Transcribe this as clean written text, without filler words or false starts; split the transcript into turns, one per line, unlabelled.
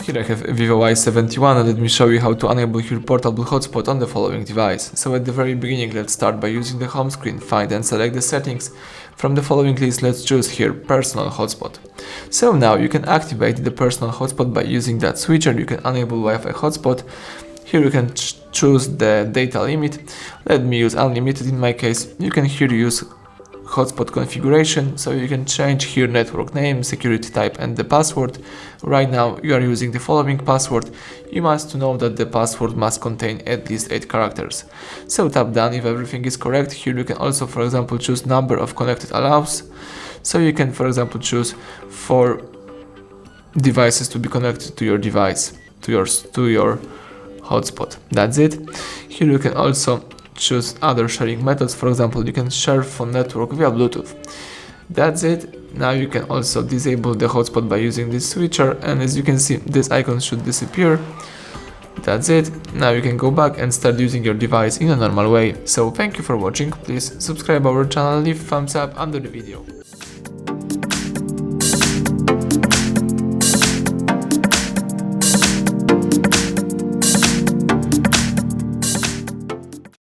Here I have VIVO Y71 and let me show you how to enable your portable hotspot on the following device. So at the very beginning, let's start by using the home screen, find and select the settings. From the following list, let's choose here personal hotspot. So now you can activate the personal hotspot by using that switcher. You can enable Wi-Fi hotspot. Here you can choose the data limit. Let me use unlimited in my case. You can here use hotspot configuration, so you can change here network name, security type and the password. Right now you are using the following password. You must know that the password must contain at least 8 characters. So tap done if everything is correct. Here you can also, for example, choose number of connected allows. So you can, for example, choose 4 devices to be connected to your device, to your hotspot. That's it. Here you can also choose other sharing methods. For example, you can share phone network via Bluetooth. That's it. Now you can also disable the hotspot by using this switcher, and as you can see, this icon should disappear. That's it. Now you can go back and start using your device in a normal way. So thank you for watching. Please subscribe our channel, leave thumbs up under the video.